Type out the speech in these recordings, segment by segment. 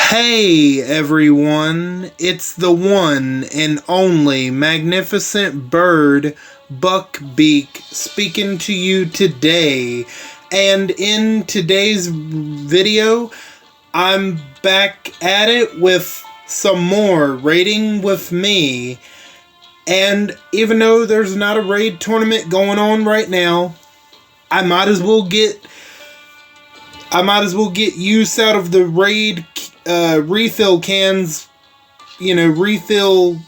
Hey everyone, it's the one and only magnificent bird, Beak, speaking to you today. And in today's video, I'm back at it with some more raiding with me. And even though there's not a raid tournament going on right now, I might as well get use out of the raid refill cans, refill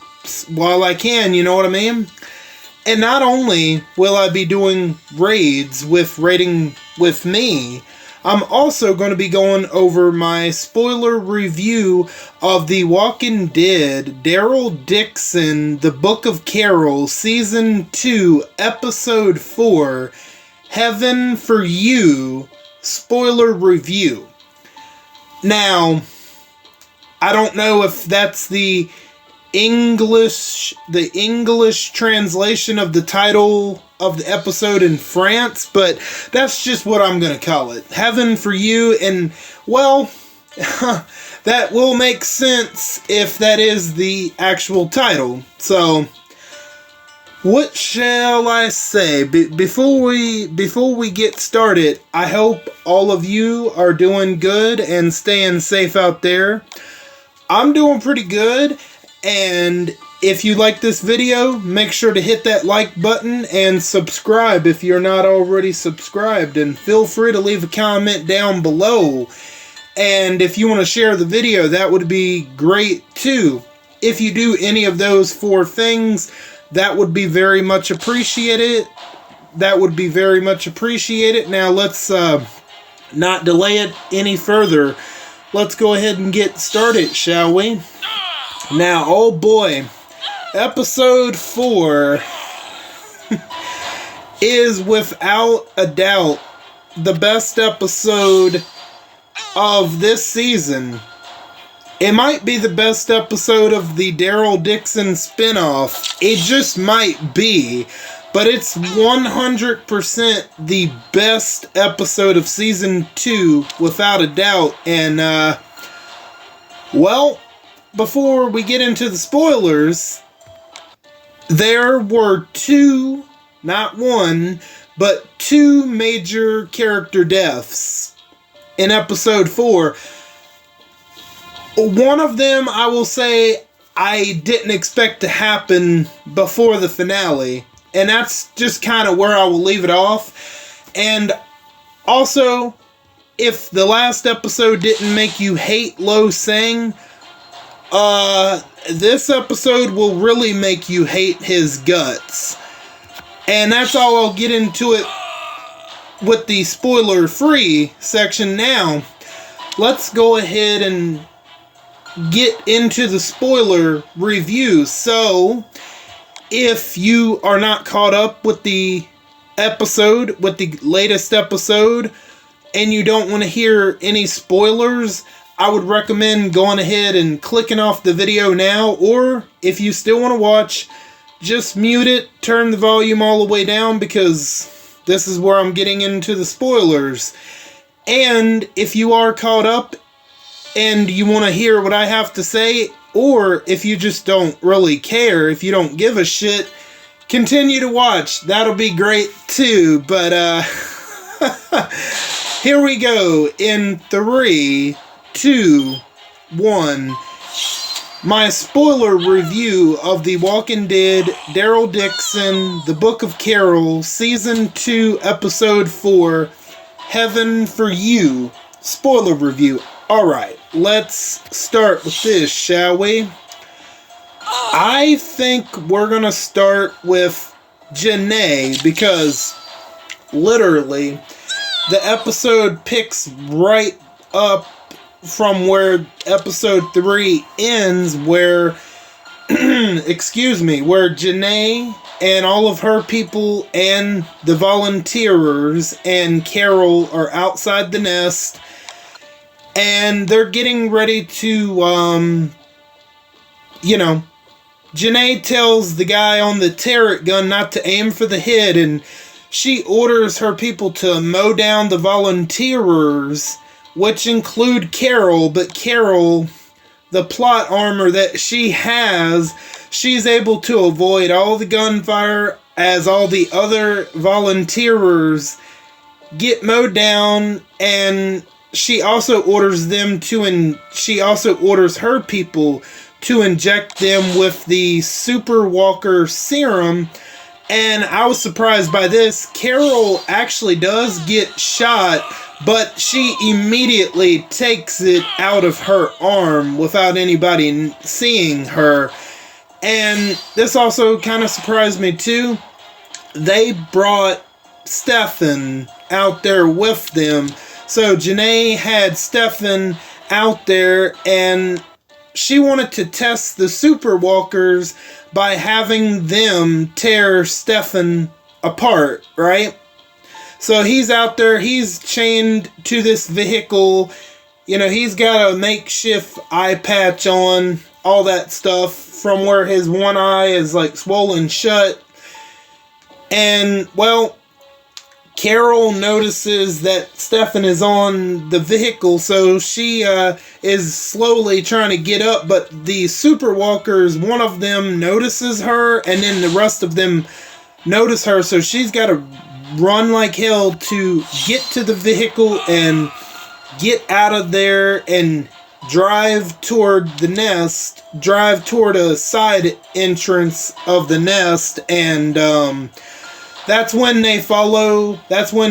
while I can, you know what I mean? And not only will I be doing raids with raiding with me, I'm also going to be going over my spoiler review of The Walking Dead, Daryl Dixon, The Book of Carol, Season 2, Episode 4, Heaven for You, spoiler review. Now, I don't know if that's the English translation of the title of the episode in France, but that's just what I'm going to call it. Heaven for You, and, well, that will make sense if that is the actual title. So, what shall I say? Before we get started, I hope all of you are doing good and staying safe out there. I'm doing pretty good, and if you like this video, make sure to hit that like button and subscribe if you're not already subscribed, and feel free to leave a comment down below. And if you want to share the video, that would be great too. If you do any of those four things, that would be very much appreciated. Now let's not delay it any further. Let's go ahead and get started, shall we? Now, oh boy, episode 4 is without a doubt the best episode of this season. It might be the best episode of the Daryl Dixon spinoff. It just might be. But it's 100% the best episode of Season 2, without a doubt. And, well, before we get into the spoilers, there were two, not one, but two major character deaths in Episode 4. One of them, I will say, I didn't expect to happen before the finale. And that's just kind of where I will leave it off. And also, if the last episode didn't make you hate Lo Sang, this episode will really make you hate his guts. And that's all. I'll get into it with the spoiler-free section now. Let's go ahead and get into the spoiler review. So, if you are not caught up with the latest episode, and you don't want to hear any spoilers, I would recommend going ahead and clicking off the video now, or if you still want to watch, just mute it, turn the volume all the way down, because this is where I'm getting into the spoilers. And if you are caught up and you want to hear what I have to say, or if you just don't really care, if you don't give a shit, continue to watch. That'll be great too. But here we go. In 3, 2, 1. My spoiler review of The Walking Dead, Daryl Dixon, The Book of Carol, Season 2, Episode 4, Heaven for You. Spoiler review. Alright, let's start with this, shall we? I think we're going to start with Janae, because literally the episode picks right up from where episode 3 ends, where where Janae and all of her people and the volunteers and Carol are outside the nest. And they're getting ready to, Janae tells the guy on the turret gun not to aim for the head, and she orders her people to mow down the volunteers which include Carol, but Carol, the plot armor that she has, she's able to avoid all the gunfire as all the other volunteers get mowed down, and she also orders her people to inject them with the Super Walker serum. And I was surprised by this. Carol actually does get shot, but she immediately takes it out of her arm without anybody seeing her. And this also kind of surprised me too. They brought Stefan out there with them. So Janae had Stefan out there, and she wanted to test the Super Walkers by having them tear Stefan apart, right? So he's out there, he's chained to this vehicle, he's got a makeshift eye patch on, all that stuff, from where his one eye is like swollen shut. And, well, Carol notices that Stefan is on the vehicle, so she is slowly trying to get up, but the Super Walkers, one of them notices her, and then the rest of them notice her, so she's got to run like hell to get to the vehicle and get out of there and drive toward the nest, drive toward a side entrance of the nest, and that's when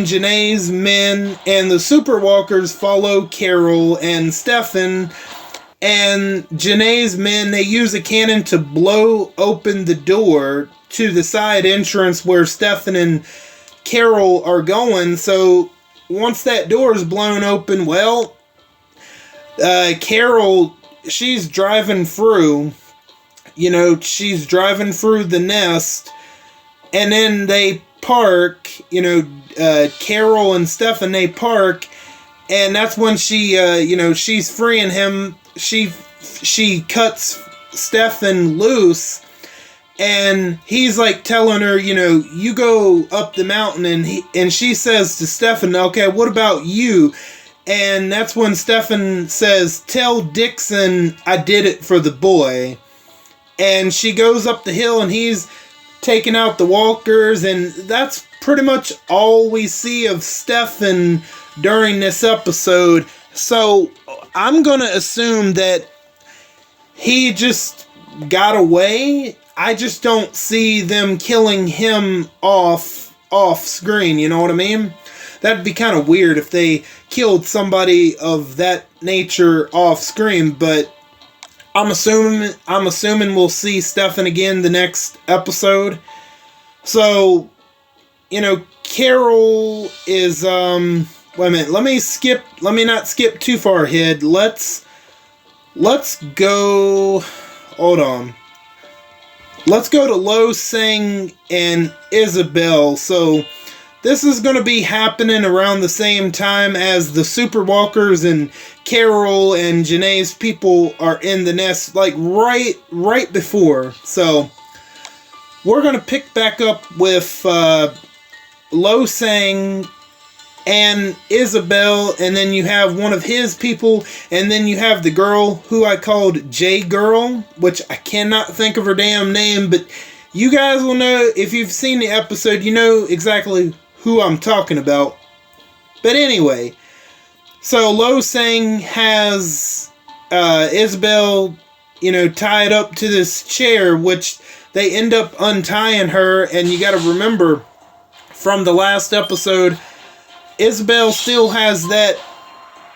Janae's men and the Super Walkers follow Carol and Stefan. And Janae's men, they use a cannon to blow open the door to the side entrance where Stefan and Carol are going. So once that door is blown open, well, Carol, she's driving through. She's driving through the nest. And then they park, Carol and Stefan, they park, and that's when she, she's freeing him. She cuts Stefan loose, and he's like telling her, you go up the mountain, and she says to Stefan, okay, what about you? And that's when Stefan says, tell Dixon I did it for the boy. And she goes up the hill, and he's taking out the walkers, and that's pretty much all we see of Stefan during this episode. So I'm gonna assume that he just got away. I just don't see them killing him off screen, you know what I mean? That'd be kind of weird if they killed somebody of that nature off screen, but I'm assuming we'll see Stefan again the next episode. So, Carol is wait a minute, let me not skip too far ahead. Let's go, hold on. Let's go to Lo Sing and Isabel. So this is going to be happening around the same time as the Super Walkers and Carol and Janae's people are in the nest, like right before. So we're going to pick back up with Lo Sang and Isabel, and then you have one of his people, and then you have the girl who I called J Girl, which I cannot think of her damn name, but you guys will know, if you've seen the episode, you know exactly who I'm talking about. But anyway, so Lo Sang has Isabel, tied up to this chair, which they end up untying her, and you gotta remember, from the last episode, Isabel still has that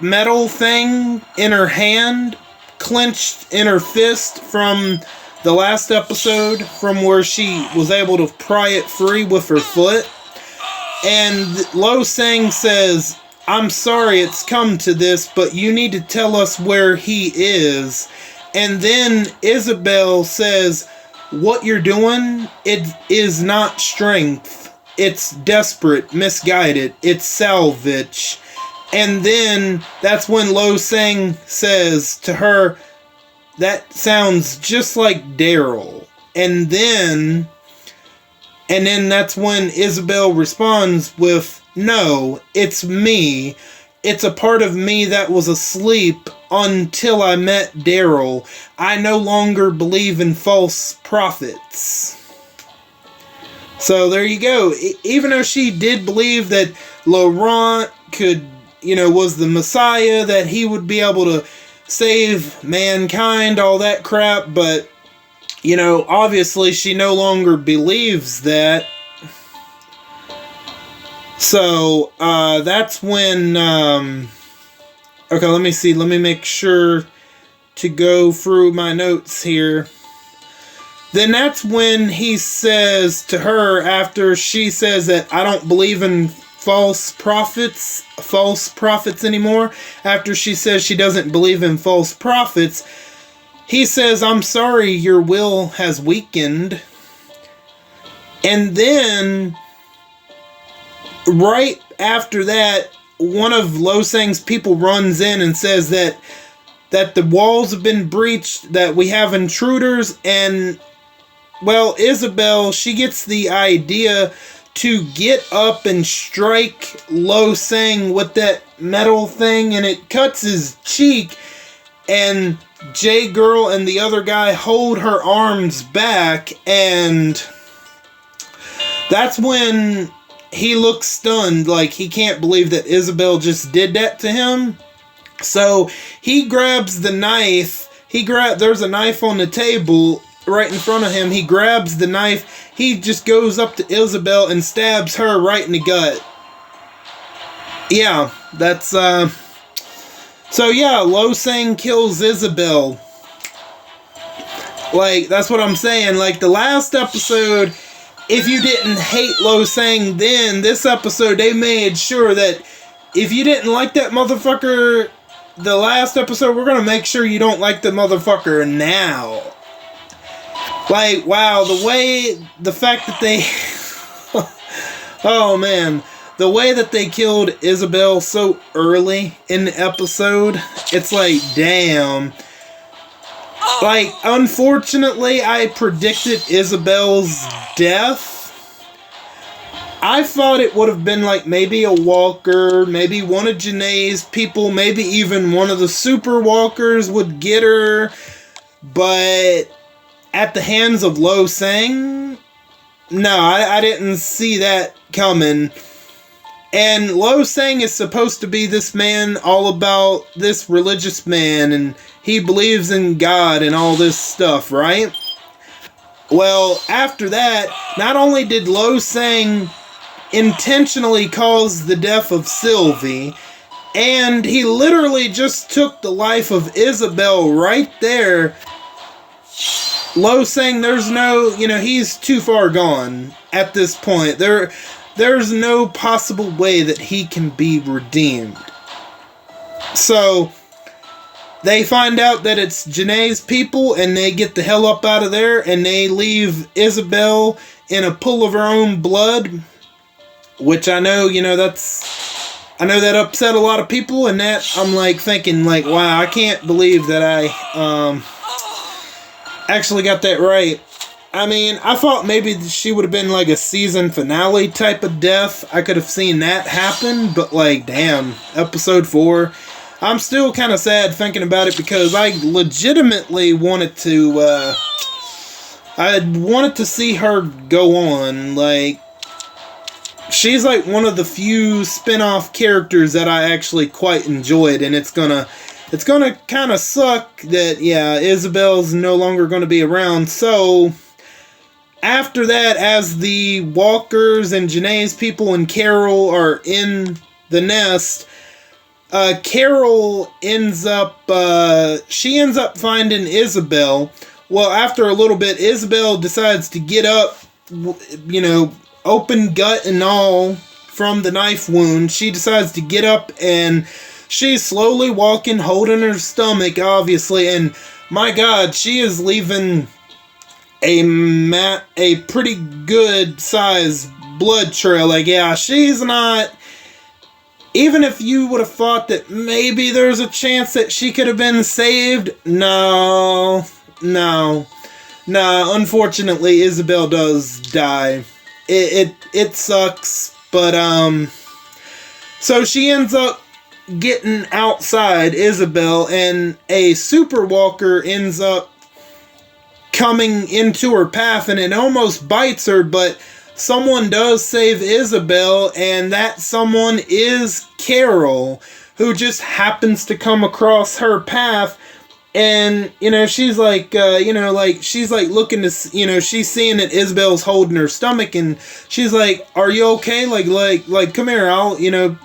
metal thing in her hand, clenched in her fist from the last episode, from where she was able to pry it free with her foot. And Lo Sang says, I'm sorry it's come to this, but you need to tell us where he is. And then Isabel says, what you're doing, it is not strength. It's desperate, misguided, it's salvage. And then that's when Lo Sang says to her, that sounds just like Daryl. And then that's when Isabel responds with, no, it's me. it's a part of me that was asleep until I met Daryl. I no longer believe in false prophets. So there you go. Even though she did believe that Laurent could, was the Messiah, that he would be able to save mankind, all that crap, but, obviously she no longer believes that. So, that's when, okay, let me see, let me make sure to go through my notes here. Then that's when he says to her, after she says that I don't believe in false prophets anymore, after she says she doesn't believe in false prophets, he says, I'm sorry, your will has weakened. And then, right after that, one of Lo Sang's people runs in and says that the walls have been breached, that we have intruders, and, well, Isabel, she gets the idea to get up and strike Lo Sang with that metal thing, and it cuts his cheek, and J-Girl and the other guy hold her arms back, and that's when he looks stunned, like he can't believe that Isabel just did that to him. So he grabs the knife. There's a knife on the table right in front of him. He grabs the knife. He just goes up to Isabel and stabs her right in the gut. Yeah, that's so yeah, Lo Sang kills Isabel. Like, that's what I'm saying. Like, the last episode, if you didn't hate Lo Sang then, this episode, they made sure that if you didn't like that motherfucker the last episode, we're gonna make sure you don't like the motherfucker now. Like, wow, the fact that they... oh, man. The way that they killed Isabel so early in the episode, it's like, damn. Like, unfortunately, I predicted Isabel's death. I thought it would have been like maybe a walker, maybe one of Janae's people, maybe even one of the super walkers would get her. But at the hands of Lo Sang, no, I didn't see that coming. And Lo Sang is supposed to be this man, all about this religious man, and he believes in God and all this stuff, right? Well, after that, not only did Lo Sang intentionally cause the death of Sylvie, and he literally just took the life of Isabel right there. Lo Sang, there's no, he's too far gone at this point. There's no possible way that he can be redeemed. So, they find out that it's Janae's people, and they get the hell up out of there, and they leave Isabel in a pool of her own blood, which I know, I know that upset a lot of people, and that I'm like thinking, like, wow, I can't believe that I actually got that right. I mean, I thought maybe she would have been like a season finale type of death. I could have seen that happen, but like, damn, episode 4. I'm still kind of sad thinking about it because I legitimately wanted to, I wanted to see her go on. Like, she's like one of the few spin-off characters that I actually quite enjoyed, and it's gonna kind of suck that, yeah, Isabel's no longer gonna be around. So after that, as the walkers and Janae's people and Carol are in the nest, Carol ends up finding Isabel. Well, after a little bit, Isabel decides to get up, open gut and all from the knife wound. She decides to get up, and she's slowly walking, holding her stomach, obviously, and my God, she is leaving a pretty good size blood trail. Like, yeah, she's not, even if you would have thought that maybe there's a chance that she could have been saved, no, unfortunately, Isabel does die. It sucks, but, so she ends up getting outside Isabel, and a super walker ends up coming into her path, and it almost bites her, but someone does save Isabel, and that someone is Carol, who just happens to come across her path. And, she's like, she's like looking to, she's seeing that Isabel's holding her stomach, and she's like, are you okay? Like, come here, I'll,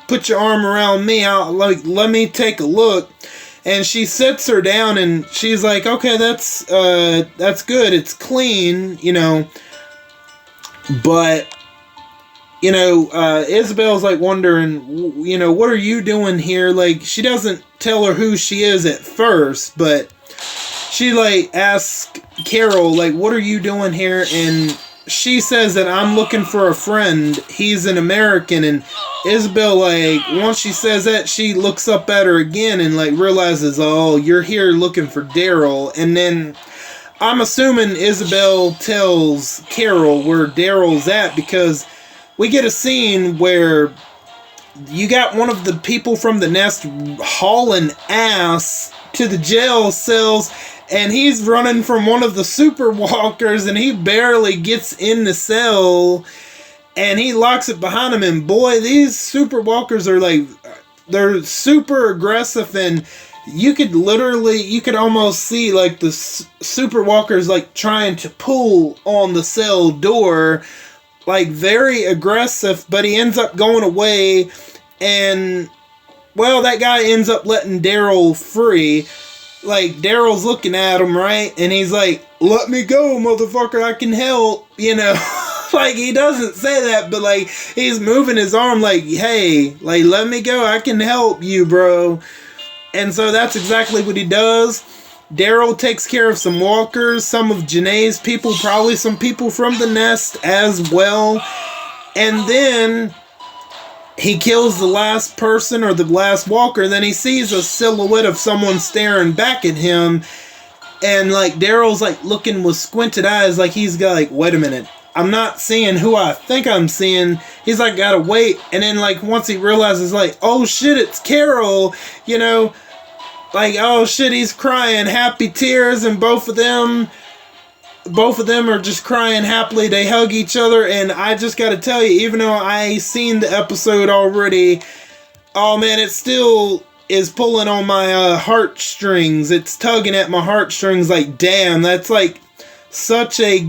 put your arm around me, let me take a look. And she sits her down, and she's like, okay, that's good, it's clean, but, Isabel's like wondering, what are you doing here? Like, she doesn't tell her who she is at first, but she like asks Carol, like, what are you doing here? And she says that I'm looking for a friend. He's an American. And Isabel, like, once she says that, she looks up at her again and like realizes, oh, you're here looking for Daryl. And then I'm assuming Isabel tells Carol where Daryl's at, because we get a scene where you got one of the people from the nest hauling ass to the jail cells, and he's running from one of the super walkers, and he barely gets in the cell, and he locks it behind him. And boy, these super walkers are like, they're super aggressive, and you could almost see like the super walkers like trying to pull on the cell door, like very aggressive. But he ends up going away, and well, that guy ends up letting Daryl free. Like, Daryl's looking at him, right? And he's like, let me go, motherfucker, I can help, Like, he doesn't say that, but like, he's moving his arm like, hey, like, let me go, I can help you, bro. And so that's exactly what he does. Daryl takes care of some walkers, some of Janae's people, probably some people from the nest as well. And then he kills the last person, or the last walker. Then he sees a silhouette of someone staring back at him. And like, Daryl's like looking with squinted eyes, like he's got like, wait a minute, I'm not seeing who I think I'm seeing. He's like, gotta wait. And then like, once he realizes like, oh shit, it's Carol, like, oh shit, he's crying happy tears, and both of them are just crying happily. They hug each other, and I just gotta tell you, even though I seen the episode already, oh man, it still is pulling on my heartstrings. It's tugging at my heartstrings like, damn, that's like such a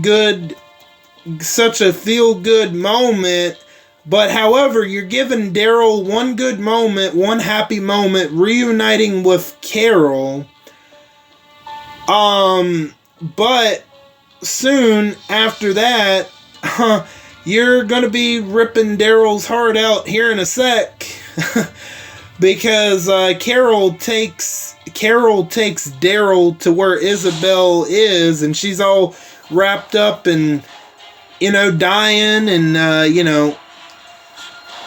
feel-good moment. But however, you're giving Daryl one good moment, one happy moment, reuniting with Carol. But soon after that, you're gonna be ripping Daryl's heart out here in a sec. Because Carol takes Daryl to where Isabel is, and she's all wrapped up and, dying, and,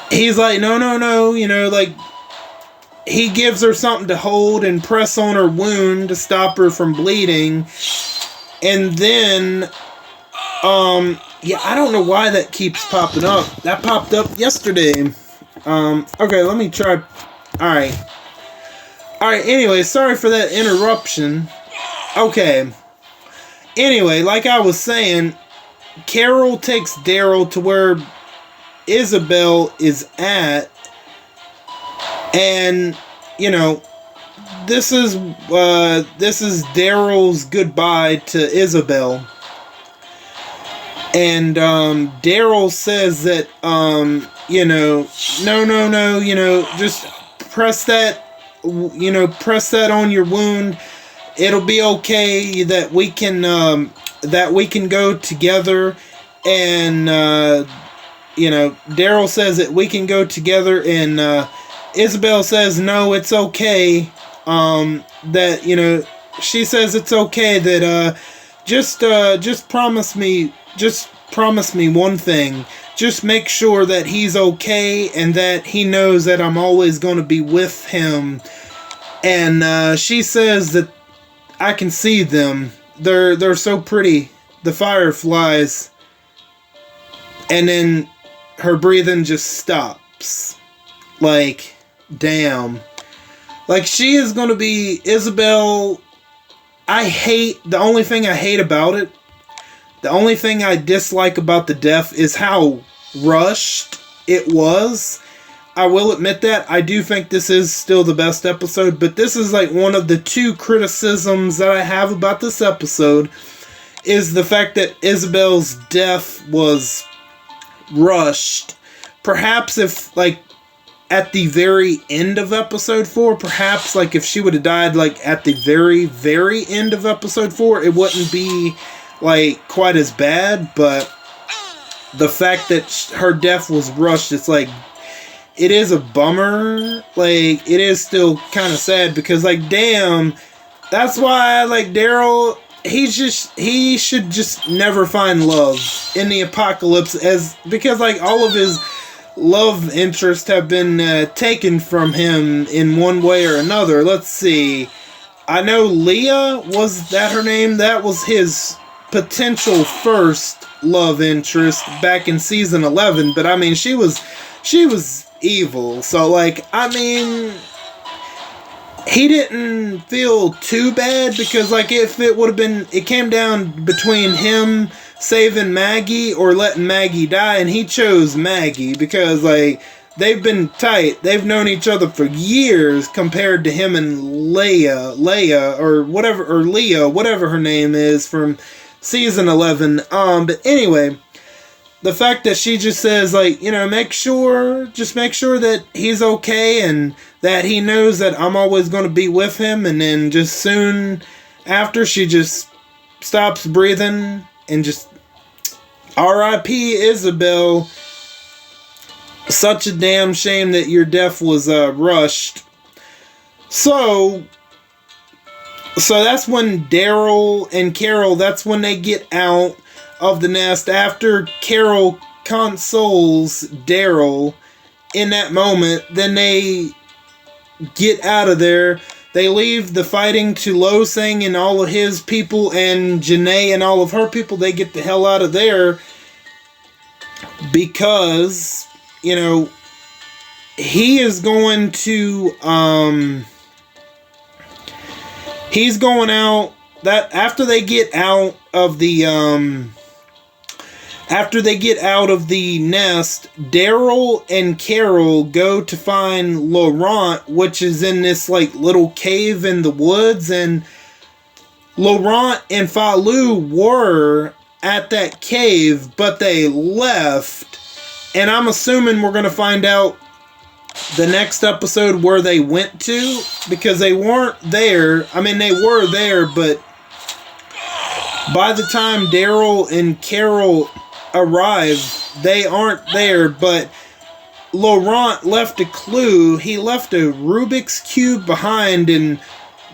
he's like, no, like, he gives her something to hold and press on her wound to stop her from bleeding. And then, I don't know why that keeps popping up. That popped up yesterday. Okay, let me try. Alright, anyway, sorry for that interruption. Okay. Anyway, like I was saying, Carol takes Daryl to where Isabel is at, and this is Daryl's goodbye to Isabel. And Daryl says that no, just press that on your wound. It'll be okay, that we can go together. And Daryl says that we can go together, and Isabel says no, it's okay. That she says it's okay, that just promise me one thing. Just make sure that he's okay, and that he knows that I'm always going to be with him. And she says that I can see them. They're so pretty, the fireflies. And then her breathing just stops. Like, damn. Like, she is going to be Isabel. The only thing I hate about it, the only thing I dislike about the death is how rushed it was. I will admit that. I do think this is still the best episode, but this is like one of the two criticisms that I have about this episode, is the fact that Isabel's death was rushed. Perhaps if, like, at the very end of episode 4, perhaps, like, if she would have died, like, at the very, very end of episode 4, it wouldn't be, like, quite as bad, but the fact that her death was rushed, it's like, it is a bummer. Like, it is still kind of sad, because, like, damn, that's why, like, Daryl, he should just never find love in the apocalypse, because, like, all of his love interests have been taken from him in one way or another. Let's see. I know Leah, was that her name? That was his potential first love interest back in season 11, but I mean, she was evil. So, like, I mean, he didn't feel too bad, because, like, if it would have been, it came down between him saving Maggie or letting Maggie die, and he chose Maggie, because, like, they've been tight. They've known each other for years, compared to him and Leah, or whatever, or Leah, whatever her name is, from season 11. But anyway, the fact that she just says, like, you know, make sure that he's okay, and that he knows that I'm always going to be with him, and then just soon after, she just stops breathing, and just R.I.P. Isabel. Such a damn shame that your death was rushed. So that's when Daryl and Carol, that's when they get out of the nest. After Carol consoles Daryl in that moment, then they get out of there. They leave the fighting to Lo Sing and all of his people, and Janae and all of her people. They get the hell out of there, because, you know, he is going to, he's going out, that after they get out of the, nest, Daryl and Carol go to find Laurent, which is in this, like, little cave in the woods, and Laurent and Falou were at that cave, but they left, and I'm assuming we're going to find out the next episode where they went to, because they weren't there. I mean, they were there, but by the time Daryl and Carol arrive, they aren't there. But Laurent left a clue. He left a Rubik's Cube behind, and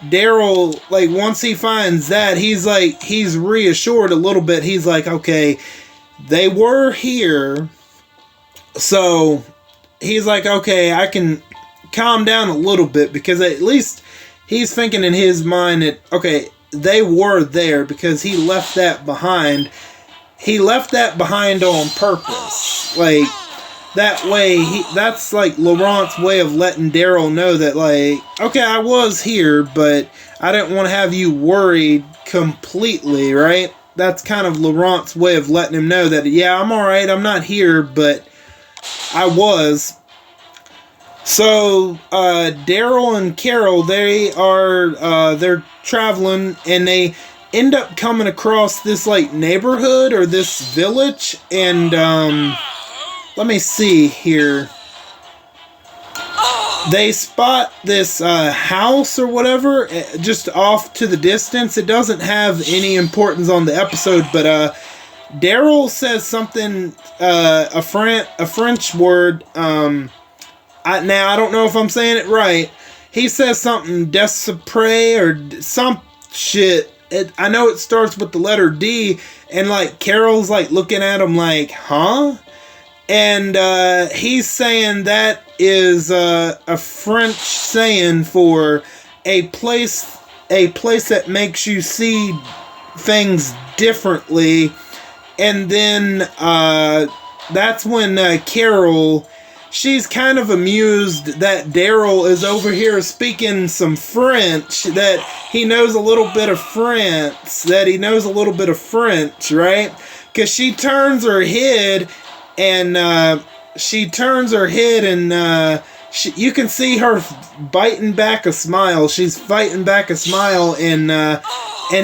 Daryl, like, once he finds that, he's reassured a little bit. He's like, okay, they were here, so he's like, okay, I can calm down a little bit, because at least he's thinking in his mind that, okay, they were there, because he left that behind. He left that behind on purpose. Like, that way, that's like Laurent's way of letting Daryl know that, like, okay, I was here, but I didn't want to have you worried completely, right? That's kind of Laurent's way of letting him know that, yeah, I'm alright, I'm not here, but I was. So, Daryl and Carol, they're traveling, and they end up coming across this, like, neighborhood, or this village, and, let me see here. They spot this house or whatever just off to the distance. It doesn't have any importance on the episode, but Daryl says something, a French word. Now I don't know if I'm saying it right. He says something despre or some shit. I know it starts with the letter D, and, like, Carol's, like, looking at him like, huh? And he's saying that is a French saying for a place that makes you see things differently. And then that's when Carol she's kind of amused that Daryl is over here speaking some French, that he knows a little bit of French, right? Because she turns her head and you can see her biting back a smile. She's fighting back a smile, and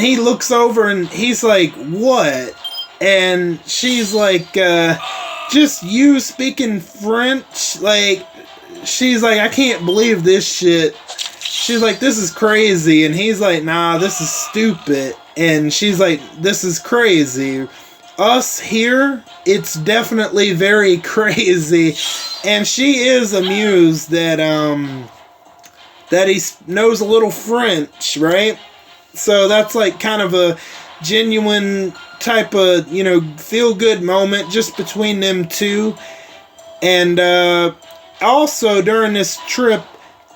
he looks over and he's like, "What?" And she's like, "Just you speaking French?" Like, she's like, "I can't believe this shit." She's like, "This is crazy," and he's like, "Nah, this is stupid." And she's like, "This is crazy. Us here, it's definitely very crazy." And she is amused that he knows a little French, right? So that's like kind of a genuine type of, feel good moment just between them two. And also during this trip,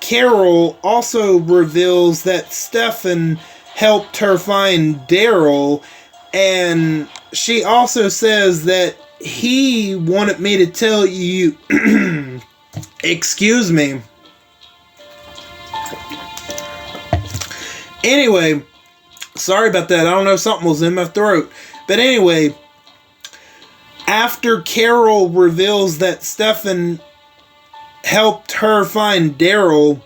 Carol also reveals that Stefan helped her find Daryl, and she also says that he wanted me to tell you excuse me. Anyway, sorry about that. I don't know, something was in my throat. But anyway, after Carol reveals that Stefan helped her find Daryl,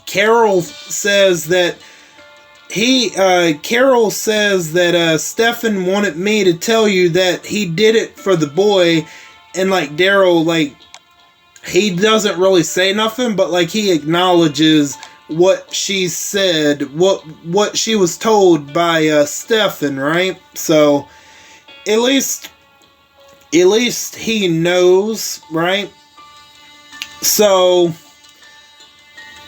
Carol says that Stefan wanted me to tell you that he did it for the boy. And like Daryl, like, he doesn't really say nothing, but like he acknowledges what she said, what she was told by Stefan, right? So at least he knows, right? So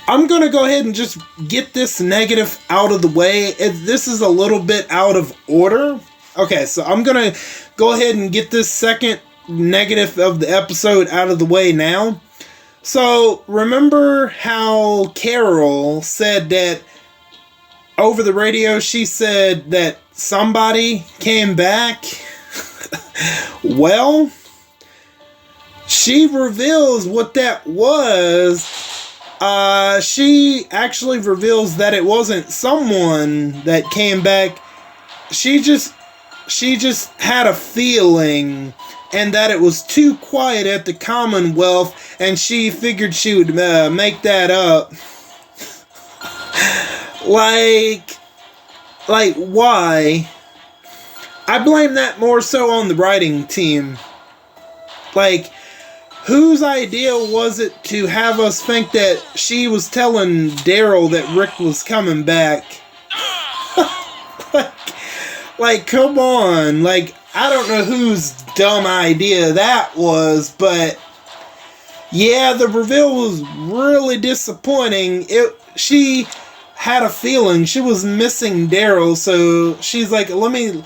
I'm going to go ahead and just get this negative out of the way. This is a little bit out of order. Okay, so I'm going to go ahead and get this second negative of the episode out of the way now. So remember how Carol said that over the radio, she said that somebody came back? Well, she reveals what that was. She actually reveals that it wasn't someone that came back. She just had a feeling, and that it was too quiet at the Commonwealth, and she figured she would make that up. like, why? I blame that more so on the writing team. Like, whose idea was it to have us think that she was telling Daryl that Rick was coming back? like, come on. Like, I don't know whose dumb idea that was, but yeah, the reveal was really disappointing. She had a feeling she was missing Daryl, so she's like, let me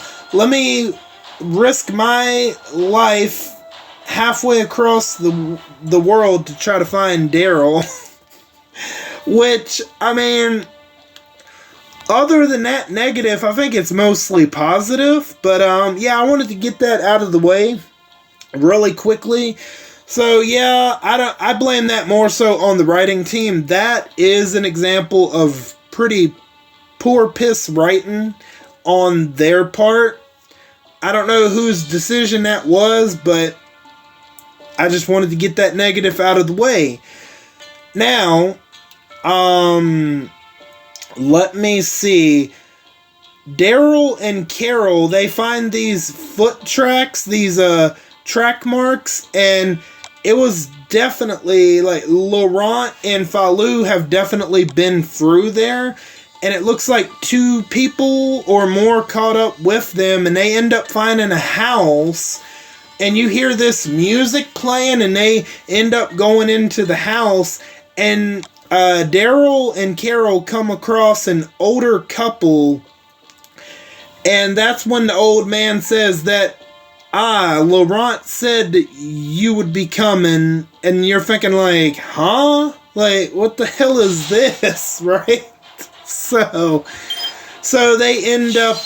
risk my life halfway across the world to try to find Daryl. Which, I mean, other than that negative, I think it's mostly positive. But yeah, I wanted to get that out of the way really quickly. So yeah, I blame that more so on the writing team. That is an example of pretty poor piss writing on their part. I don't know whose decision that was, but I just wanted to get that negative out of the way. Now, let me see. Daryl and Carol, they find these foot tracks, these track marks, and it was definitely, like, Laurent and Falou have definitely been through there, and it looks like two people or more caught up with them, and they end up finding a house, and you hear this music playing, and they end up going into the house, and Daryl and Carol come across an older couple, and that's when the old man says that, Laurent said that you would be coming, and you're thinking like, huh? Like, what the hell is this, right? So they end up,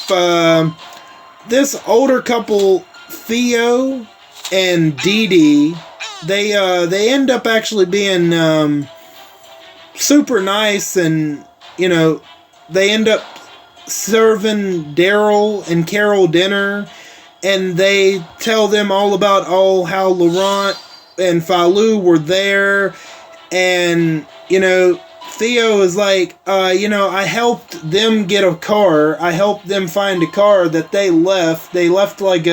this older couple, Theo and Dee Dee, they end up actually being super nice, and they end up serving Daryl and Carol dinner, and they tell them all about how Laurent and Falou were there, and Theo is like, I helped them get a car. I helped them find a car that they left. They left like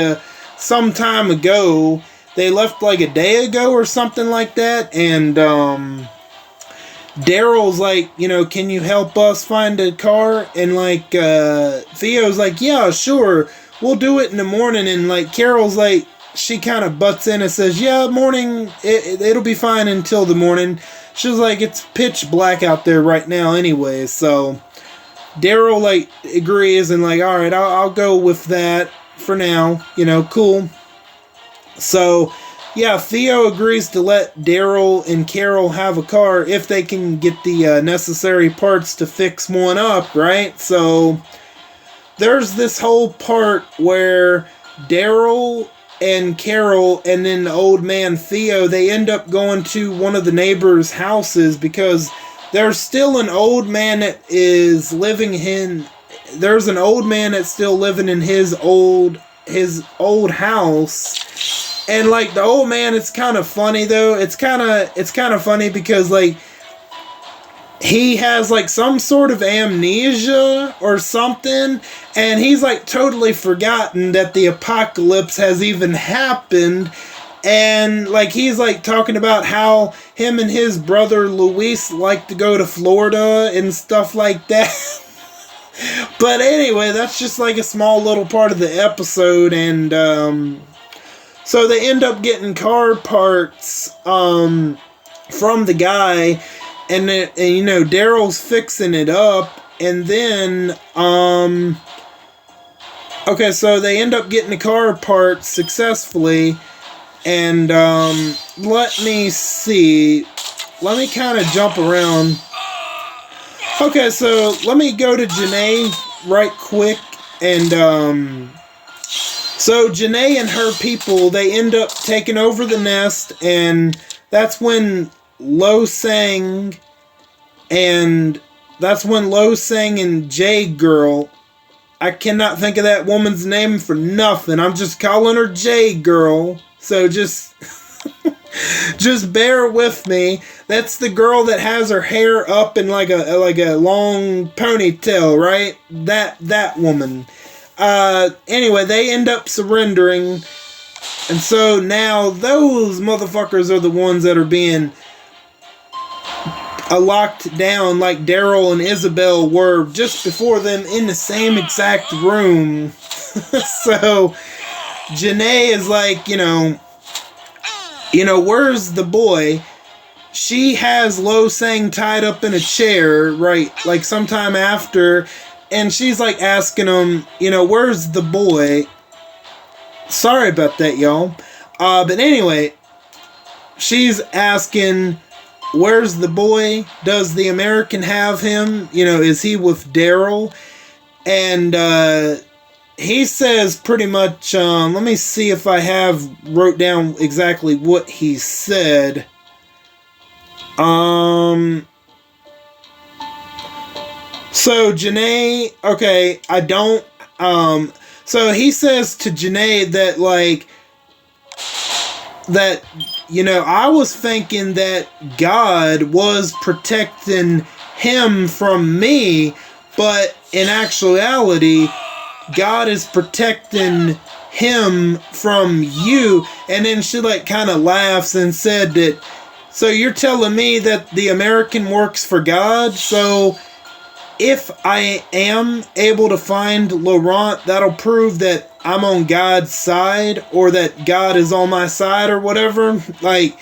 some time ago. They left like a day ago or something like that. And Daryl's like, can you help us find a car? And like Theo's like, yeah, sure, we'll do it in the morning. And like Carol's like, she kind of butts in and says, yeah, morning, it'll be fine until the morning. She's like, it's pitch black out there right now anyway. So Daryl like agrees and like, all right, I'll go with that for now. Cool. So yeah, Theo agrees to let Daryl and Carol have a car if they can get the necessary parts to fix one up, right? So there's this whole part where Daryl and Carol and then the old man Theo, they end up going to one of the neighbors' houses because there's still an old man that is living in. There's an old man that's still living in his old house, and like the old man, it's kind of funny though. It's kind of funny because like he has like some sort of amnesia or something, and he's like totally forgotten that the apocalypse has even happened. And like he's like talking about how him and his brother Luis like to go to Florida and stuff like that. But anyway, that's just like a small little part of the episode. And so they end up getting car parts from the guy. And Daryl's fixing it up, and then, okay, so they end up getting the car parts successfully, and, let me see, let me kind of jump around. Okay, so let me go to Janae right quick, and, so Janae and her people, they end up taking over the nest, and that's when Lo Sang and J Girl, I cannot think of that woman's name for nothing. I'm just calling her J Girl. So just just bear with me. That's the girl that has her hair up in like a long ponytail, right? That woman. Anyway, they end up surrendering. And so now those motherfuckers are the ones that are being locked down like Daryl and Isabel were just before them in the same exact room. So Janae is like, where's the boy? She has Lo Sang tied up in a chair, right, like sometime after, and she's like asking him, where's the boy? Sorry about that, y'all. But anyway, she's asking, where's the boy? Does the American have him? Is he with Daryl? And he says pretty much, let me see if I wrote down exactly what he said. So Janae, okay, I don't, so he says to Janae that, like, that, I was thinking that God was protecting him from me, but in actuality, God is protecting him from you. And then she, like, kind of laughs and said that, so you're telling me that the American works for God? So if I am able to find Laurent, that'll prove that I'm on God's side, or that God is on my side, or whatever. Like,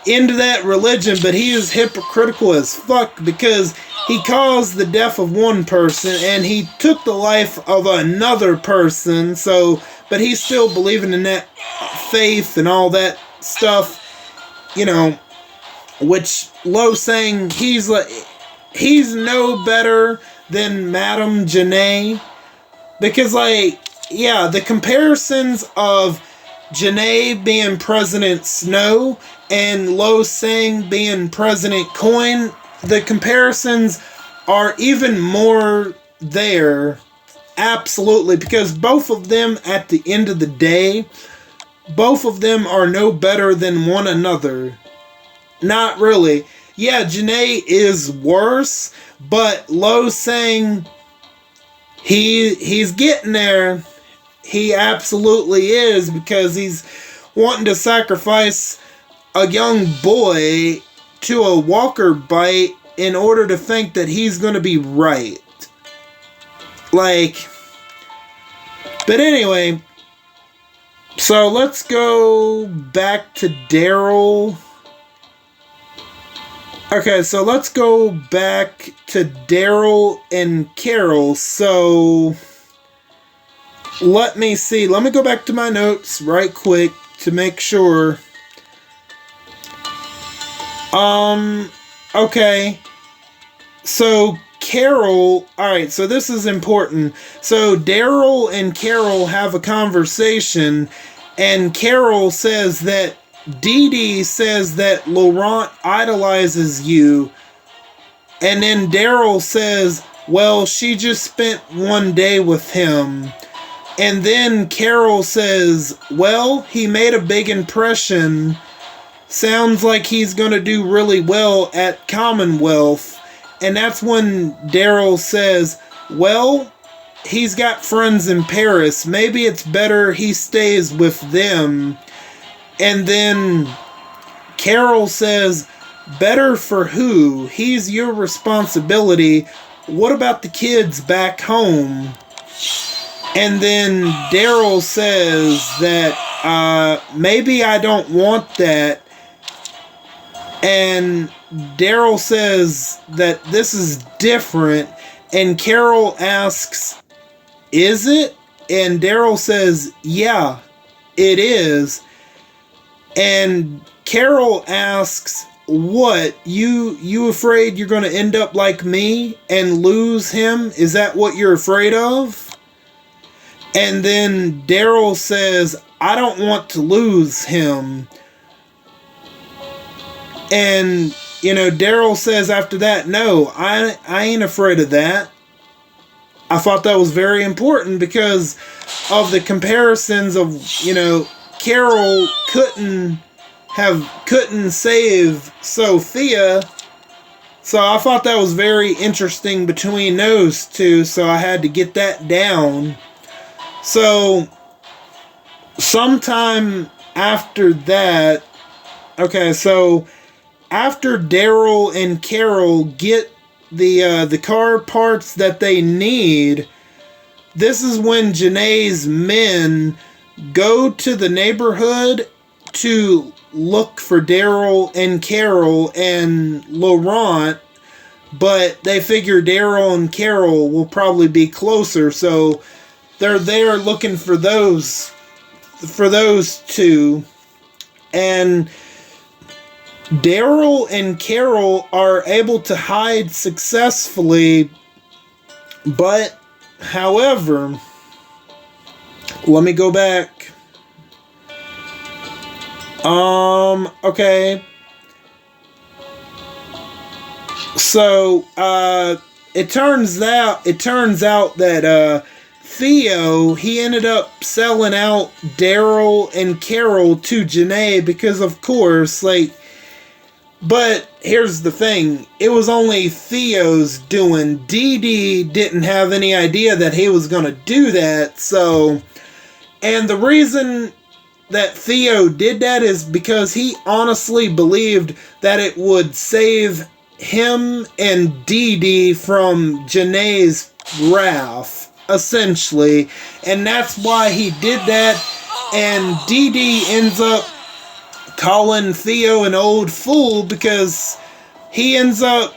into that religion, but he is hypocritical as fuck, because he caused the death of one person and he took the life of another person. So, but he's still believing in that faith and all that stuff, which Lo Sang, he's no better than Madame Janae, because, like, yeah, the comparisons of Janae being President Snow and Lo Sang being President Coin, the comparisons are even more there. Absolutely, because both of them, at the end of the day, both of them are no better than one another. Not really. Yeah, Janae is worse, but Lo Sang, he's getting there. He absolutely is, because he's wanting to sacrifice a young boy to a walker bite in order to think that he's going to be right. Like, but anyway, so let's go back to Daryl. Okay, so let's go back to Daryl and Carol. So, let me see. Let me go back to my notes right quick to make sure. Okay. So, Carol, alright, so this is important. So, Daryl and Carol have a conversation, and Carol says that Dee Dee says that Laurent idolizes you, and then Daryl says, well, she just spent one day with him. And then Carol says, well, he made a big impression. Sounds like he's going to do really well at Commonwealth. And that's when Daryl says, well, he's got friends in Paris. Maybe it's better he stays with them. And then Carol says, better for who? He's your responsibility. What about the kids back home? And then Daryl says that maybe I don't want that. And Daryl says that this is different. And Carol asks, is it? And Daryl says, yeah, it is. And Carol asks, what? You afraid you're going to end up like me and lose him? Is that what you're afraid of? And then Daryl says, I don't want to lose him. And, Daryl says after that, no, I ain't afraid of that. I thought that was very important because of the comparisons of, Carol couldn't save Sophia. So I thought that was very interesting between those two, so I had to get that down. So, sometime after that, okay, so after Daryl and Carol get the car parts that they need, this is when Janae's men go to the neighborhood to look for Daryl and Carol and Laurent, but they figure Daryl and Carol will probably be closer, so they're there looking for those two. And Daryl and Carol are able to hide successfully, but however, let me go back. Okay. So, it turns out that, Theo, he ended up selling out Daryl and Carol to Janae because, of course, but here's the thing. It was only Theo's doing. Dee Dee didn't have any idea that he was going to do that, so, and the reason that Theo did that is because he honestly believed that it would save him and Dee Dee from Janae's wrath. Essentially, and that's why he did that, and Dee Dee ends up calling Theo an old fool because she ends up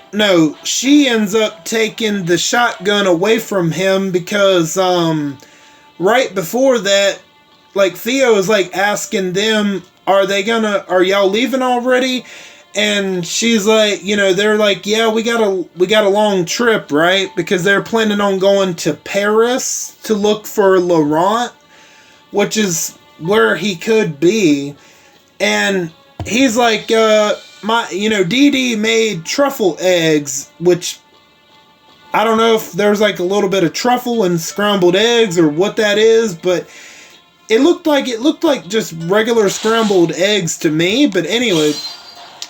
taking the shotgun away from him because right before that, Theo is asking them, are y'all leaving already? And she's like, they're like, yeah, we got a long trip, right? Because they're planning on going to Paris to look for Laurent, which is where he could be. And he's like, Dee Dee made truffle eggs, which I don't know if there's like a little bit of truffle and scrambled eggs or what that is, but it looked like just regular scrambled eggs to me. But anyway,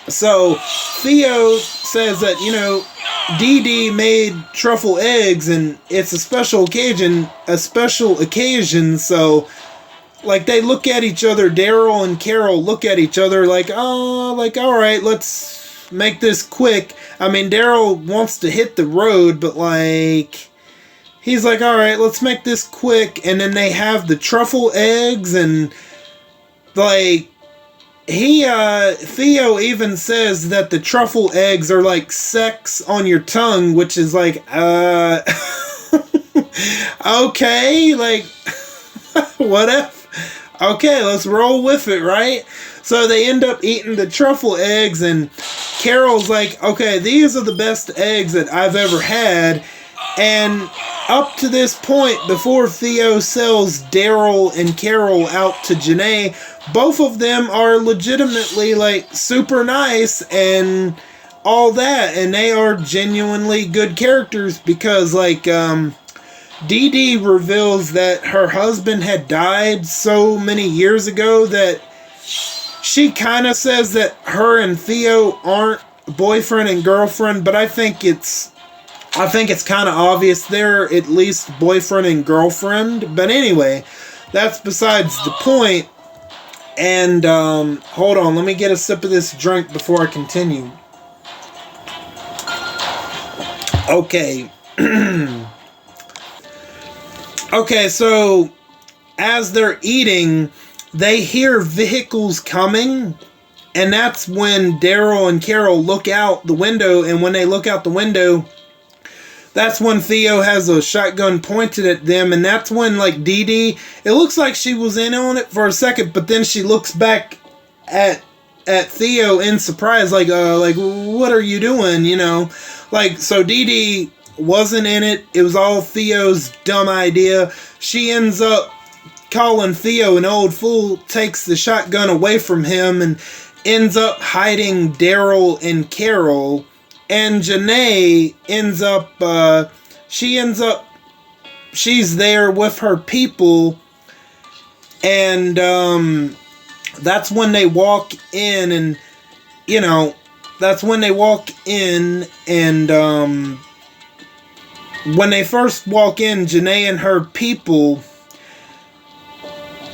so Theo says that, Dee Dee made truffle eggs and it's a special occasion, so like they look at each other, Daryl and Carol look at each other like, all right, let's make this quick. I mean, Daryl wants to hit the road, but like, he's like, all right, let's make this quick. And then they have the truffle eggs, and like, Theo even says that the truffle eggs are like sex on your tongue, which is like, okay, like, whatever. Okay, let's roll with it, right? So they end up eating the truffle eggs, and Carol's like, okay, these are the best eggs that I've ever had. And up to this point, before Theo sells Daryl and Carol out to Janae, both of them are legitimately like super nice and all that, and they are genuinely good characters, because like Dee Dee reveals that her husband had died so many years ago that she kind of says that her and Theo aren't boyfriend and girlfriend, but I think it's kind of obvious they're at least boyfriend and girlfriend. But anyway, that's besides the point. And hold on, let me get a sip of this drink before I continue. Okay. Okay, so as they're eating, they hear vehicles coming, and that's when Daryl and Carol look out the window, and when they look out the window, that's when Theo has a shotgun pointed at them, and that's when, like, Dee Dee, it looks like she was in on it for a second, but then she looks back at Theo in surprise, like, what are you doing, Like, so Dee Dee wasn't in it. It was all Theo's dumb idea. She ends up calling Theo an old fool, takes the shotgun away from him, and ends up hiding Daryl and Carol. And Janae ends up, she's there with her people, and that's when they walk in, and, that's when they walk in, and when they first walk in, Janae and her people,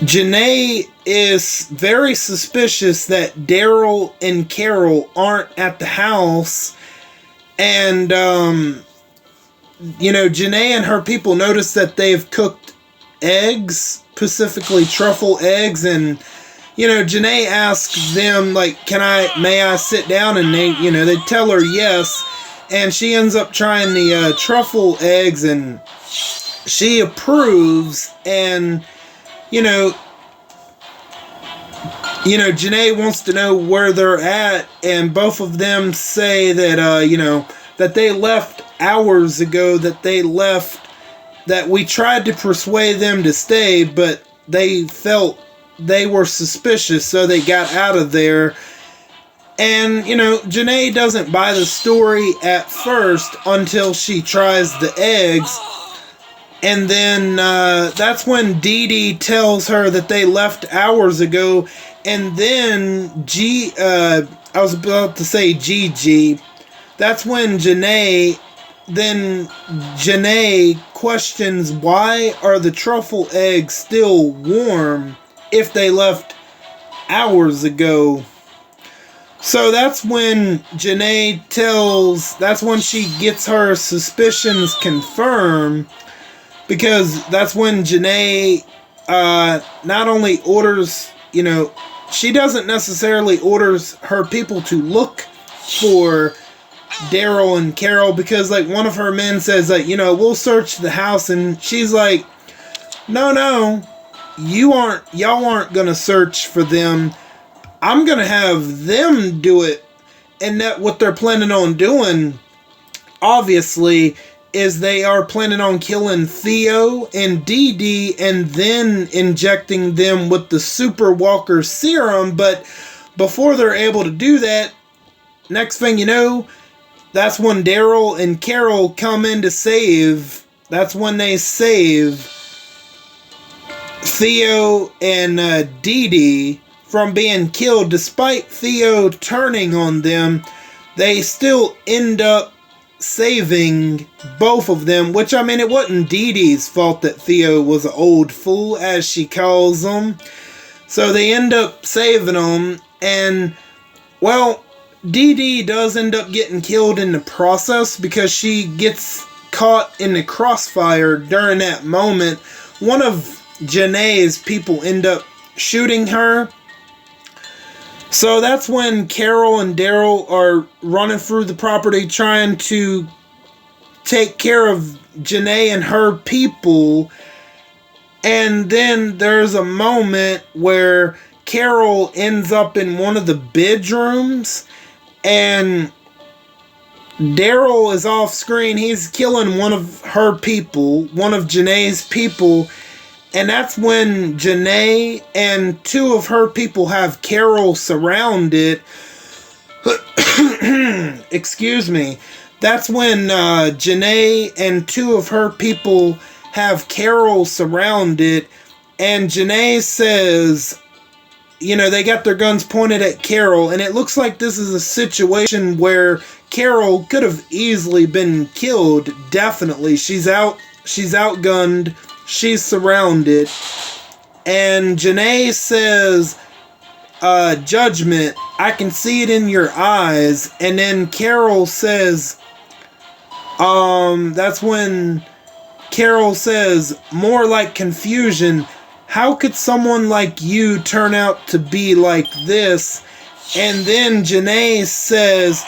Janae is very suspicious that Daryl and Carol aren't at the house. And, Janae and her people notice that they've cooked eggs, specifically truffle eggs. And, Janae asks them, like, may I sit down? And they tell her yes. And she ends up trying the truffle eggs, and she approves. And, Janae wants to know where they're at, and both of them say that, that they left hours ago, that we tried to persuade them to stay, but they felt they were suspicious, so they got out of there. And, Janae doesn't buy the story at first until she tries the eggs. And then that's when Dee Dee tells her that they left hours ago. And then I was about to say Gigi. That's when Janae questions, why are the truffle eggs still warm if they left hours ago? So that's when that's when she gets her suspicions confirmed, because that's when Janae not only orders, she doesn't necessarily orders her people to look for Daryl and Carol, because like one of her men says like, we'll search the house, and she's like, no, y'all aren't gonna search for them. I'm gonna have them do it. And that what they're planning on doing, obviously, is they are planning on killing Theo and Dee Dee and then injecting them with the Super Walker serum. But before they're able to do that, next thing you know, that's when Daryl and Carol come in to save. That's when they save Theo and Dee Dee from being killed. Despite Theo turning on them, they still end up saving both of them, which, I mean, it wasn't Dee Dee's fault that Theo was an old fool, as she calls him. So they end up saving them, and, well, Dee Dee does end up getting killed in the process because she gets caught in the crossfire during that moment. One of Janae's people end up shooting her. So that's when Carol and Daryl are running through the property trying to take care of Janae and her people. And then there's a moment where Carol ends up in one of the bedrooms and Daryl is off screen. He's killing one of her people, one of Janae's people. And that's when Janae and two of her people have Carol surrounded. Excuse me. That's when Janae and two of her people have Carol surrounded. And Janae says, you know, they got their guns pointed at Carol. And it looks like this is a situation where Carol could have easily been killed. Definitely. She's outgunned. She's surrounded, and Janae says, judgment, I can see it in your eyes. And then Carol says, that's when Carol says, more like confusion. How could someone like you turn out to be like this? And then Janae says,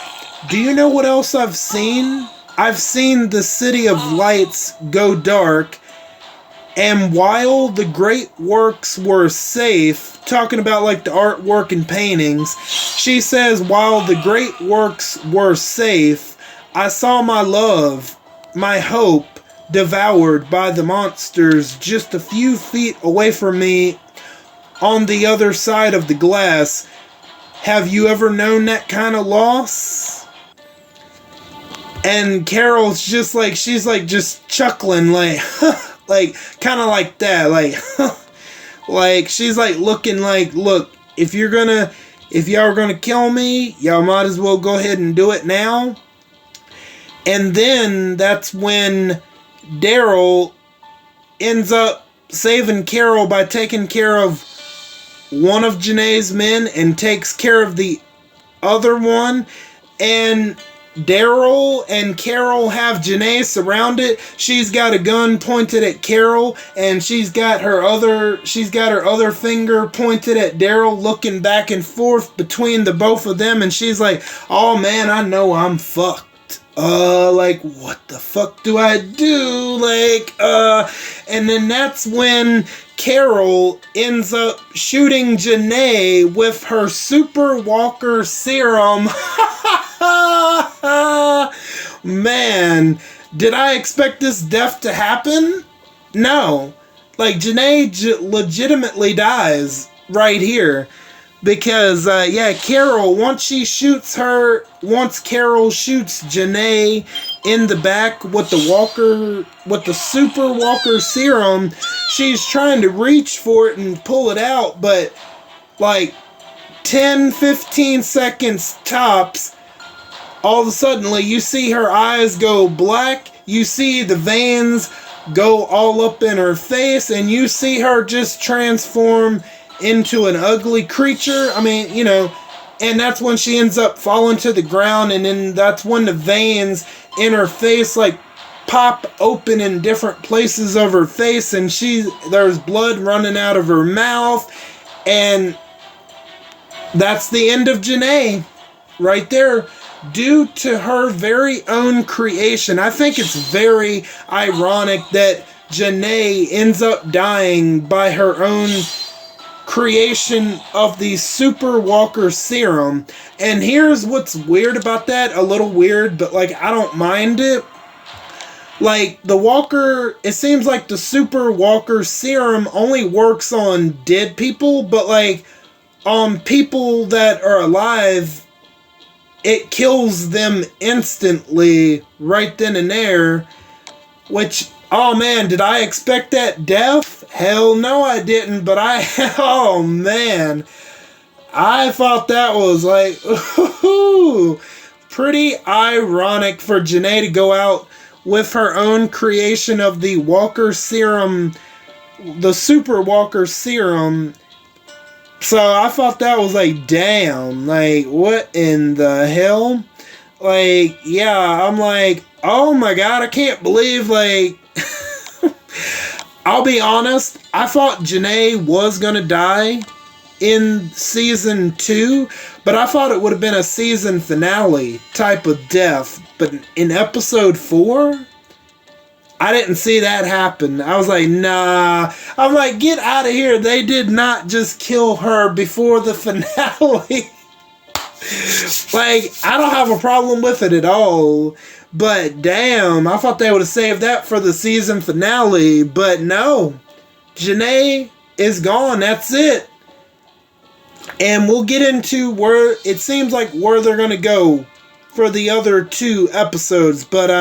do you know what else I've seen? I've seen the City of Lights go dark. And while the great works were safe, talking about like the artwork and paintings, she says, while the great works were safe, I saw my love, my hope, devoured by the monsters just a few feet away from me on the other side of the glass. Have you ever known that kind of loss? And Carol's just like, she's like just chuckling like, like, kind of like that, like, like, she's like looking like, look, if y'all are gonna kill me, y'all might as well go ahead and do it now. And then that's when Daryl ends up saving Carol by taking care of one of Janae's men and takes care of the other one. And Daryl and Carol have Janae surrounded. She's got a gun pointed at Carol, and she's got her other finger pointed at Daryl, looking back and forth between the both of them, and she's like, oh man, I know I'm fucked. Like, what the fuck do I do? Like, and then that's when Carol ends up shooting Janae with her Super Walker serum. Man, did I expect this death to happen? No. Like, Janae legitimately dies right here. Because, yeah, Carol, once Carol shoots Janae in the back with the Super Walker serum, she's trying to reach for it and pull it out, but, like, 10-15 seconds tops, all of a sudden, you see her eyes go black, you see the veins go all up in her face, and you see her just transform into an ugly creature. I mean, you know, and that's when she ends up falling to the ground, and then that's when the veins in her face, like, pop open in different places of her face, and there's blood running out of her mouth, and that's the end of Janae right there, due to her very own creation. I think it's very ironic that Janae ends up dying by her own creation of the Super Walker serum. And here's what's weird about that, a little weird, but like, I don't mind it. like the walker, it seems like the super walker serum only works on dead people, but like on people that are alive, it kills them instantly right then and there. Which, oh man, did I expect that death? Hell no, I didn't. But oh man, I thought that was like, ooh, pretty ironic for Janae to go out with her own creation of the Walker Serum, the Super Walker Serum. So I thought that was like, damn, like, what in the hell? Like, yeah, I'm like, oh my god, I can't believe, like, I'll be honest, I thought Janae was gonna die in season 2, but I thought it would have been a season finale type of death. But in episode 4, I didn't see that happen. I was like, nah. I'm like, get out of here. They did not just kill her before the finale. Like, I don't have a problem with it at all. But damn, I thought they would have saved that for the season finale. But no. Janae is gone. That's it. And we'll get into where it seems like where they're going to go for the other 2 episodes. But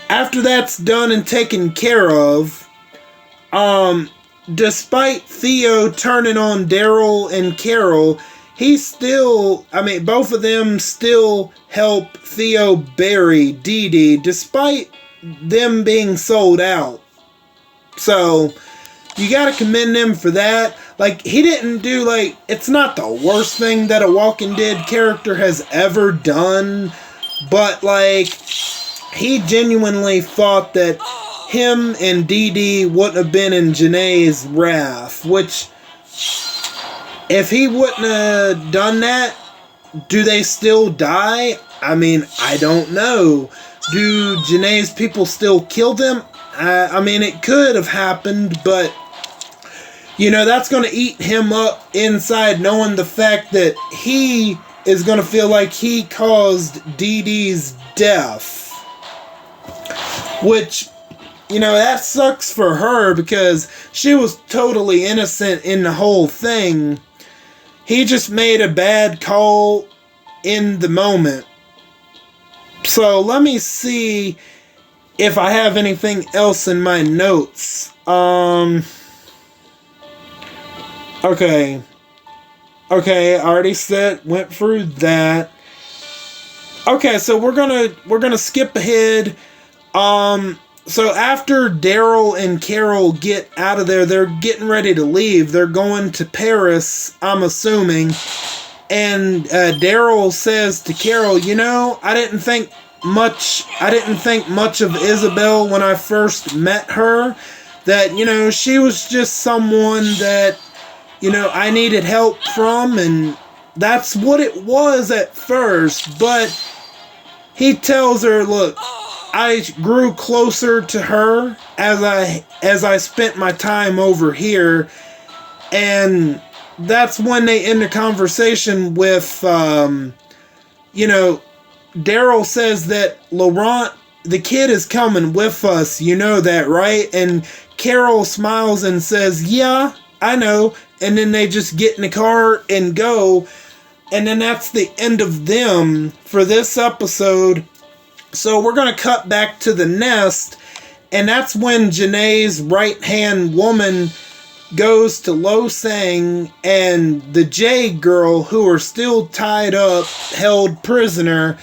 after that's done and taken care of, despite Theo turning on Daryl and Carol, he still, I mean, both of them still help Theo bury Dee Dee, despite them being sold out. So, you gotta commend them for that. Like, he didn't do, like, it's not the worst thing that a Walking Dead character has ever done, but, like, he genuinely thought that him and Dee Dee wouldn't have been in Janae's wrath, which, if he wouldn't have done that, do they still die? I mean, I don't know. Do Janae's people still kill them? I mean, it could have happened, but, you know, that's going to eat him up inside, knowing the fact that he is going to feel like he caused Dee Dee's death. Which, you know, that sucks for her because she was totally innocent in the whole thing. He just made a bad call in the moment. So let me see if I have anything else in my notes. Okay, I already went through that. Okay, so we're gonna skip ahead. So after Daryl and Carol get out of there, they're getting ready to leave. They're going to Paris, I'm assuming. And Daryl says to Carol, you know, I didn't think much of Isabel when I first met her. That, you know, she was just someone that, you know, I needed help from, and that's what it was at first. But he tells her, look, I grew closer to her as I spent my time over here, and that's when they end the conversation with, you know, Daryl says that Laurent, the kid, is coming with us, you know that, right? And Carol smiles and says, yeah, I know. And then they just get in the car and go, and then that's the end of them for this episode. So we're going to cut back to the nest, and that's when Janae's right-hand woman goes to Lo Sang and the J girl, who are still tied up, held prisoner,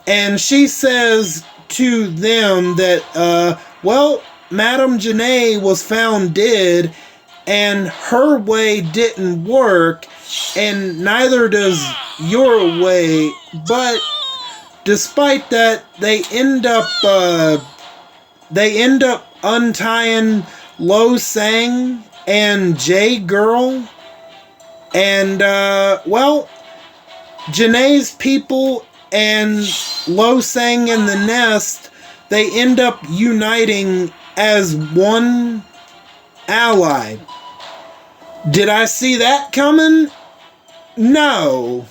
and she says to them that, well, Madame Janae was found dead, and her way didn't work, and neither does your way, but despite that, they end up untying Lo Sang and J Girl, and well, Janae's people and Lo Sang in the nest, they end up uniting as one ally. Did I see that coming? No.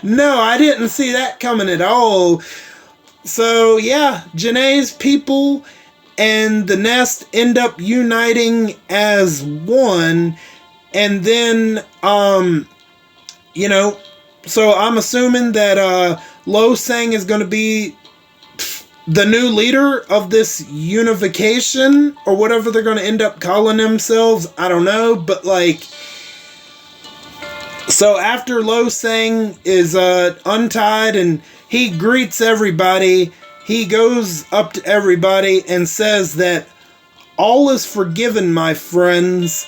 No, I didn't see that coming at all. So yeah, Janae's people and the Nest end up uniting as one, and then you know, so I'm assuming that Lo Sang is going to be the new leader of this unification, or whatever they're going to end up calling themselves. I don't know, but like, so after Lo Sang is untied and he greets everybody, he goes up to everybody and says that all is forgiven, my friends.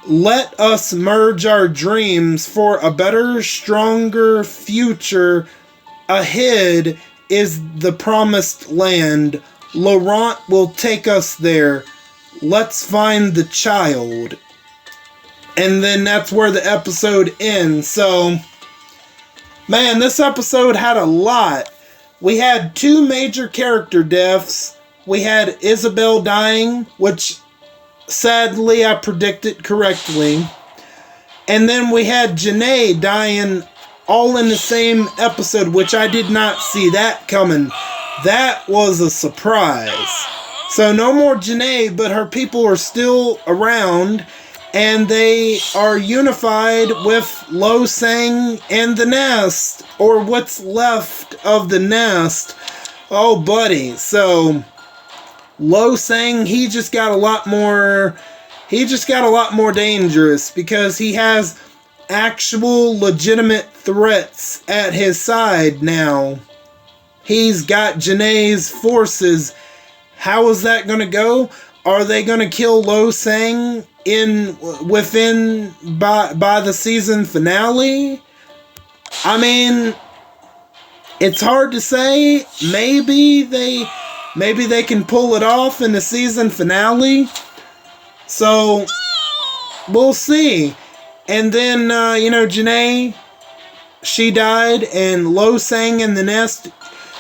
Let us merge our dreams for a better, stronger future. Ahead is the promised land. Laurent will take us there. Let's find the child. And then that's where the episode ends. So, man, this episode had a lot. We had 2 major character deaths. We had Isabel dying, which sadly I predicted correctly. And then we had Janae dying all in the same episode, which I did not see that coming. That was a surprise. So no more Janae, but her people are still around, and they are unified with Lo Sang and the Nest, or what's left of the Nest. Oh, buddy. So Lo Sang, he just got a lot more dangerous, because he has actual legitimate threats at his side now. He's got Janae's forces. How is that going to go? Are they going to kill Lo Sang by the season finale? I mean, it's hard to say. Maybe they can pull it off in the season finale. So we'll see. And then, Janae, she died, and Lo Sang and the Nest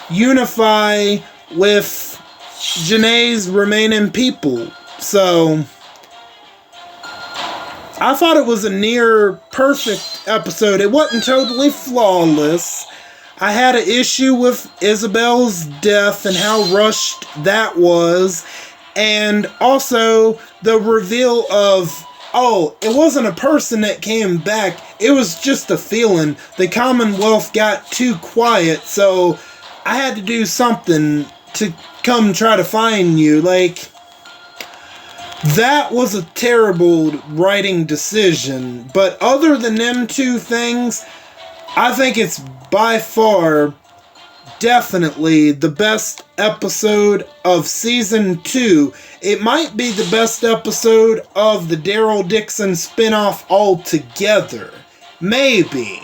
unify with Janae's remaining people. So I thought it was a near perfect episode. It wasn't totally flawless. I had an issue with Isabel's death and how rushed that was. And also the reveal of, oh, it wasn't a person that came back. It was just a feeling. The Commonwealth got too quiet, so I had to do something to come try to find you. Like, that was a terrible writing decision. But other than them 2 things, I think it's by far, definitely the best episode of season 2. It might be the best episode of the Daryl Dixon spinoff altogether. Maybe.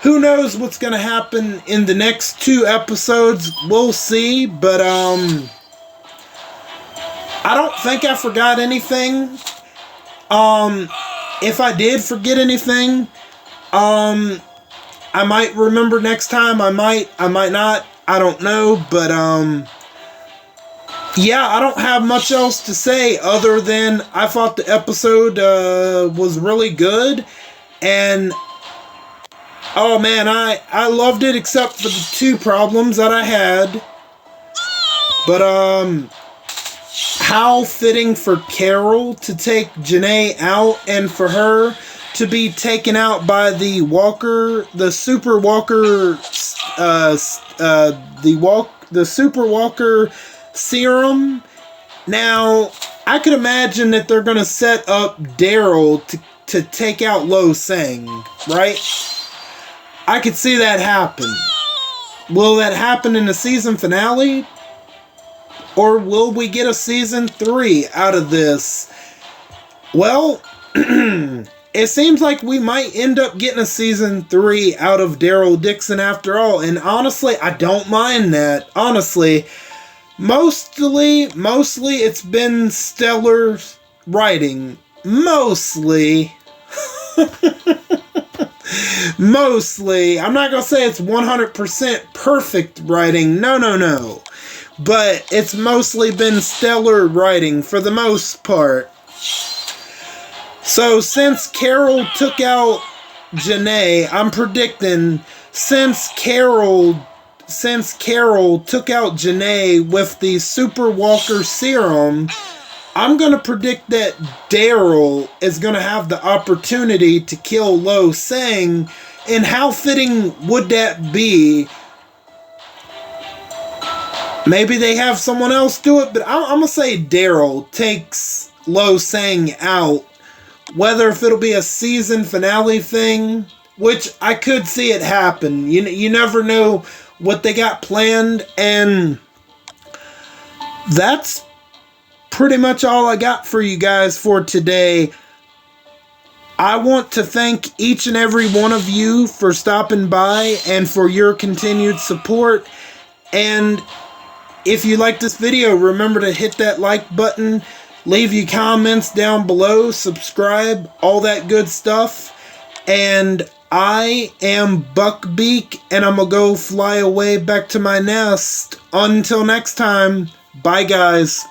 Who knows what's going to happen in the next 2 episodes? We'll see. But, I don't think I forgot anything. If I did forget anything, I might remember next time. I might not. I don't know. But, yeah, I don't have much else to say other than I thought the episode was really good. And, oh man, I loved it except for the 2 problems that I had. But, how fitting for Carol to take Janae out, and for her to be taken out by the Super Walker, the Super Walker serum. Now, I could imagine that they're going to set up Daryl to take out Lo Sang, right? I could see that happen. Will that happen in the season finale? Or will we get a season 3 out of this? Well, it seems like we might end up getting a season 3 out of Daryl Dixon after all. And honestly, I don't mind that. Honestly, mostly it's been stellar writing. Mostly. Mostly. I'm not going to say it's 100% perfect writing. No. But it's mostly been stellar writing for the most part. So since Carol took out Janae, I'm predicting since Carol since Carol took out Janae with the Super Walker Serum, I'm going to predict that Daryl is going to have the opportunity to kill Lo Sang. And how fitting would that be? Maybe they have someone else do it, but I'm going to say Daryl takes Lo Sang out. Whether if it'll be a season finale thing, which I could see it happen. You never know what they got planned. And that's pretty much all I got for you guys for today. I want to thank each and every one of you for stopping by and for your continued support. And if you like this video, remember to hit that like button, leave your comments down below, subscribe, all that good stuff. And I am Beak, and I'm going to go fly away back to my nest. Until next time, bye guys.